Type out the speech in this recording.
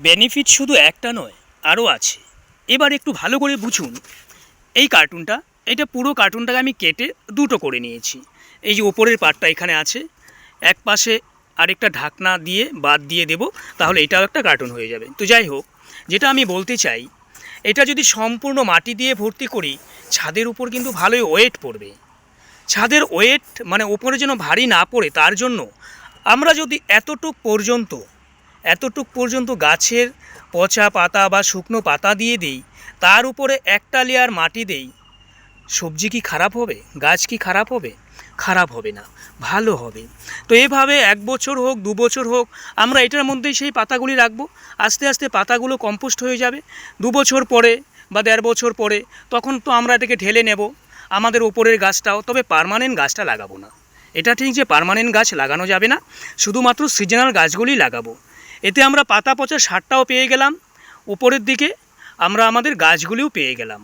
Benefit শুধু একটা নয়, আরও আছে। এবার একটু ভালো করে বুঝুন। এই কার্টুনটা, এটা পুরো কার্টুনটাকে আমি কেটে দুটো করে নিয়েছি। এই যে ওপরের পার্টটা এখানে আছে, এক পাশে আরেকটা ঢাকনা দিয়ে বাদ দিয়ে দেব, তাহলে এটাও একটা কার্টুন হয়ে যাবে। তো যাই হোক, যেটা আমি বলতে চাই, এটা যদি সম্পূর্ণ মাটি দিয়ে ভর্তি করি, ছাদের উপর কিন্তু ভালোই ওয়েট পড়বে। ছাদের ওয়েট মানে ওপরে যেন ভারী না পড়ে, তার জন্য আমরা যদি এতটুক পর্যন্ত গাছের পচা পাতা বা শুকনো পাতা দিয়ে দিই, তার উপরে একটা লেয়ার মাটি দেই, সবজি কি খারাপ হবে? গাছ কি খারাপ হবে? খারাপ হবে না, ভালো হবে। তো এভাবে 1 বছর হোক 2 বছর হোক, আমরা এটার মধ্যেই সেই পাতাগুলি রাখবো। আস্তে আস্তে পাতাগুলো কম্পোস্ট হয়ে যাবে। 2 বছর পরে বা 1.5 বছর পরে তখন তো আমরা এটাকে ঢেলে নেব আমাদের ওপরের গাছটাও। তবে পার্মানেন্ট গাছটা লাগাবো না। এটা ঠিক যে পার্মানেন্ট গাছ লাগানো যাবে না, শুধুমাত্র সিজনাল গাছগুলি লাগাবো। এতে আমরা পাতা পচা সারটাও পেয়ে গেলাম, উপরের দিকে আমরা আমাদের গাছগুলিও পেয়ে গেলাম।